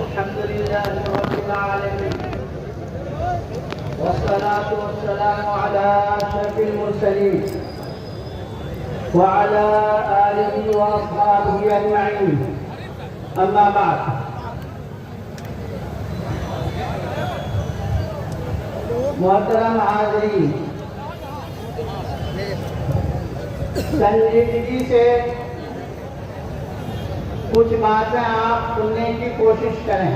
الحمد لله رب العالمين والصلاة والسلام على أشرف المرسلين وعلى آله وأصحابه أجمعين أما بعد محترم حاضرین، سنجیدگی سے کچھ باتیں آپ سننے کی کوشش کریں۔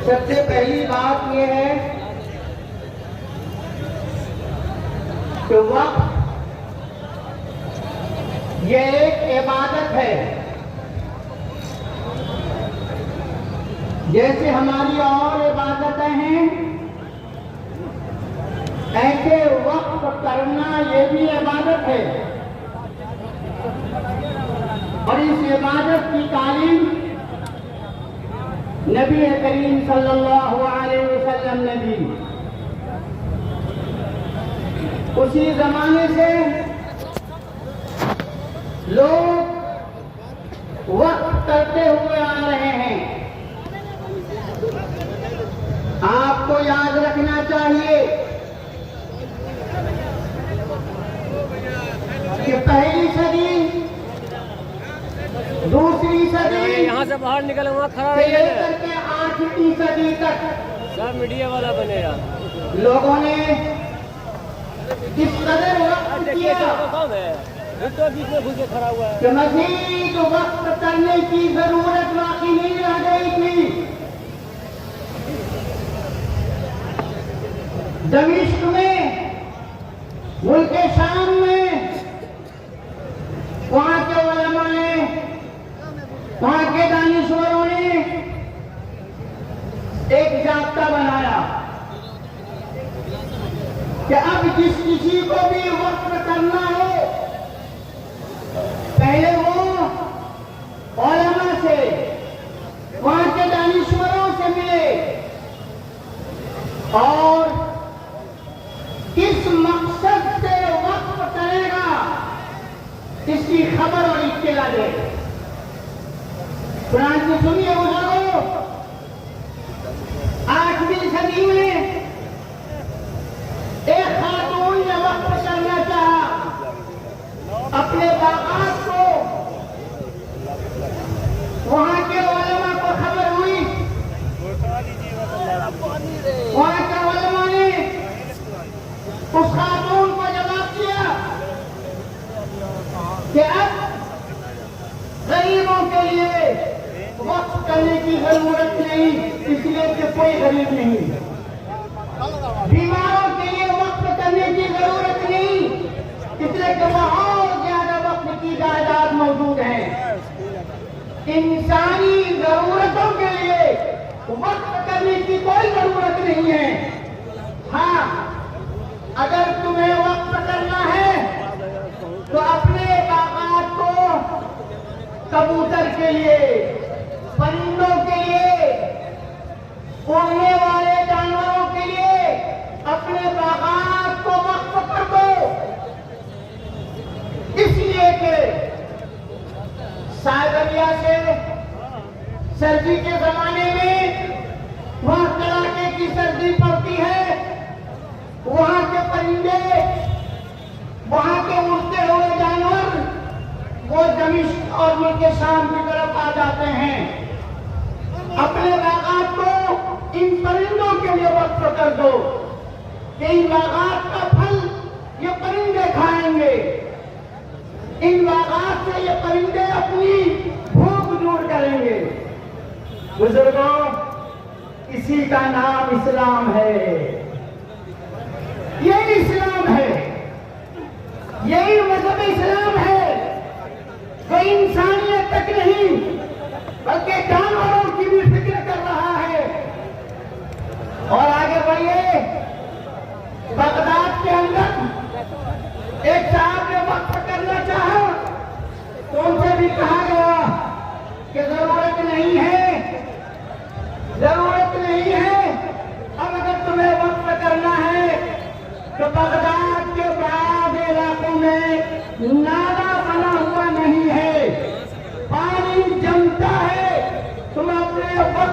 سب سے پہلی بات یہ ہے کہ وقت یہ ایک عبادت ہے، جیسے ہماری اور عبادتیں ہیں ایسے وقت کرنا یہ بھی عبادت ہے، اور اس عبادت کی تعلیم نبی کریم صلی اللہ علیہ وسلم نے دی۔ اسی زمانے سے لوگ وقت کرتے ہوئے آ رہے ہیں۔ آپ کو یاد رکھنا چاہیے کہ پہلی صدی، دوسری صدی، یہاں سے باہر نکل وہاں کھڑا سے لے کر کے 8ویں صدی تک سب میڈیا والا بنے گا۔ لوگوں نے کس قدر وقت کیا تو بیچ میں گھس کے کھڑا ہوا ہے کہ مزید وقت کرنے کی ضرورت باقی نہیں رہ گئی تھی۔ دمشق میں، ملک شام میں، وہاں کے علماء نے، وہاں کے دانشوروں نے ایک ضابطہ بنایا کہ اب جس کسی کو بھی وقت کرنا ہو پہلے وہ علماء سے، وہاں کے دانشوروں سے ملے اور کس مقصد سے وقف کرے گا اس کی خبر اور اطلاع دے۔ چنانچہ سنیے بزرگوں، 8ویں صدی میں ایک خاتون نے وقف کرنا چاہا اپنے باغات کو۔ وہاں کے علماء کو خبر ہوئی، وہاں کے علماء نے اس خاتون کو جواب دیا کہ اب غریبوں کے لیے وقف کرنے کی ضرورت نہیں، اس لیے کہ کوئی غریب نہیں۔ بیماروں کے لیے وقف کرنے کی ضرورت نہیں، اس لیے کہ بہت زیادہ وقت کی جائیداد موجود ہے۔ انسانی ضرورتوں کے لیے وقف کرنے کی کوئی ضرورت نہیں ہے۔ ہاں، اگر تمہیں وقف کرنا ہے تو اپنے باغات کو کبوتر کے لیے، پرندوں کے لیے، اڑنے والے جانوروں کے لیے اپنے باغات کو وقف کر دو، اس لیے کہ سائبریا سے سردی کے زمانے میں وہاں کڑاکے کی سردی پڑتی ہے، وہاں کے پرندے، وہاں کے اڑتے ہوئے جانور وہ دمشق اور ملک شام کی طرف آ جاتے ہیں۔ اپنے باغات کو ان پرندوں کے لیے وقف کر دو کہ ان باغات کا پھل یہ پرندے کھائیں گے، ان باغات سے یہ پرندے اپنی بھوک دور کریں گے۔ بزرگوں، اسی کا نام اسلام ہے، یہی اسلام ہے، یہی مذہب اسلام ہے۔ کوئی انسانیت تک نہیں بلکہ جانوروں کی بھی فکر کر رہا ہے۔ اور آگے بڑھیے، بغداد کے اندر ایک صاحب نے وقف کرنا چاہا تو ان سے بھی کہا گیا کہ ضرورت نہیں ہے، ضرورت نہیں ہے۔ اب اگر تمہیں وقف کرنا ہے تو بغداد کے بعد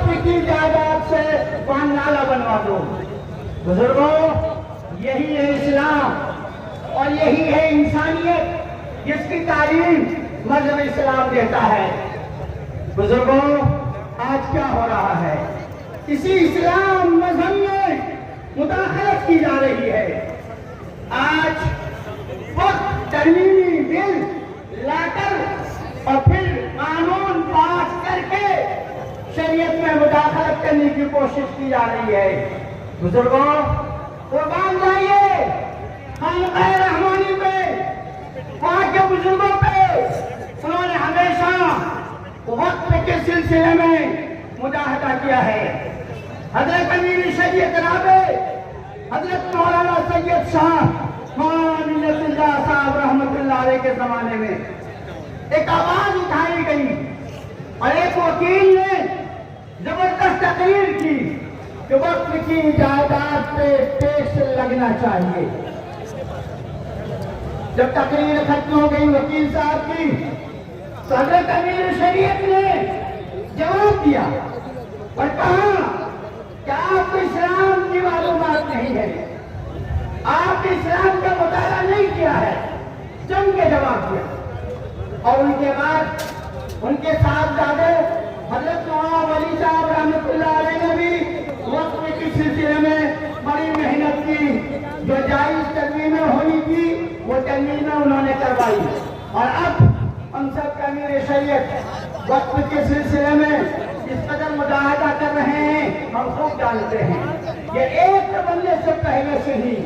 वक्त की जायदाद से वहां नाला बनवा दो। बुजुर्गों, यही है इस्लाम और यही है इंसानियत जिसकी तालीम मजहब इस्लाम देता है। बुजुर्गों, आज क्या हो रहा है? इसी इस्लाम मजहब में मुदाखलत की जा रही है। आज वक्त तरमीमी बिल लाकर और फिर कानून पास करके शरीयत में मुदाखलत करने की कोशिश की जा रही है। बुजुर्गों, कुर्बान जाइए खानकाह रहमानी पे, वहाँ के बुजुर्गों पे। उन्होंने हमेशा वक्त के सिलसिले में मुजाहिदा किया है। हजरत अमीर शरीयत राबे हजरत मौलाना सैयद शाह मौलाना साहब रहमतुल्लाह अलैह के जमाने में एक आवाज उठाई गई और एक वकील ने जबरदस्त तकरीर की कि वक्त की जायदाद पे टैक्स लगना चाहिए। जब तकरीर खत्म हो गई वकील साहब की, तो हजरत अमीर शरीयत ने जवाब दिया और कहा कि आपको इस्लाम की मालूमात नहीं है, आप इस्लाम का मुताला नहीं किया है। जम के जवाब दिया और उनके बाद उनके साहबजादे हजरत मौलाना वली साहब रहमतुल्लाह अलैह ने भी वक्त के सिलसिले में बड़ी मेहनत की। जो जायज तरमीमें होनी थी वो तरमीमें उन्होंने करवाई और अब हम सब का अमीर शरीयत वक्त के सिलसिले में इस कदर मुजाहिदा कर रहे हैं, हम खूब जानते हैं। ये एक बनने से पहले से ही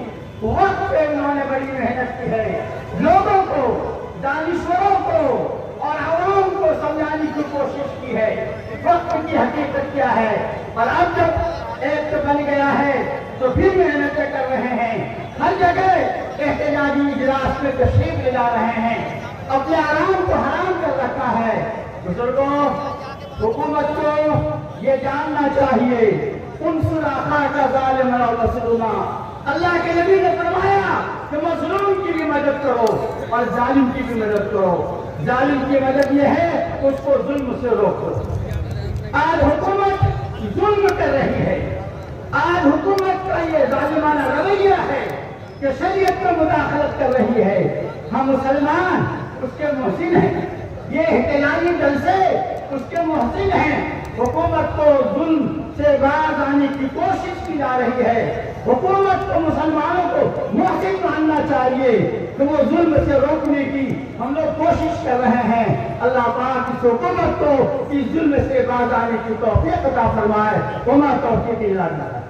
वक्त पे उन्होंने बड़ी मेहनत की है। लोगों को, दानिश्वरों को और आवाम को समझाने की कोशिश की है वक्त की हकीकत क्या है। और अब जब एक बन गया है तो फिर मेहनतें कर रहे हैं। हर जगह एहतजाजी इजलास में तशरीफ ले जा रहे हैं, अपने आराम को हराम कर रखा है। बुजुर्गों, हुकूमत को ये जानना चाहिए उनसुर अखाका ज़ालिमन व मज़लूमा। अल्लाह के नबी ने फरमाया कि मज़लूम की भी मदद करो और जालिम की भी मदद करो। जालिम की मदद ये है उसको जुल्म से रोको। आज हुकूमत जुल्म कर रही है। आज हुकूमत का ये जालिमाना रवैया है कि शरीयत में मुदाखलत कर रही है। हम मुसलमान उसके मोहसिन हैं, ये एहतजाजी दल से उसके मोहसिन हैं। हुकूमत को जुल्म से बाज आने की कोशिश की जा रही है। हुकूमत को मुसलमानों को मोहसिन मानना चाहिए कि वो जुल्म से रोकने की हम लोग कोशिश कर रहे हैं। अल्लाह पाक इस हुकूमत को इस जुल्म से बाज आने की तौफीक अता फरमाए। वमा तौफीक इल्ला बिल्लाह।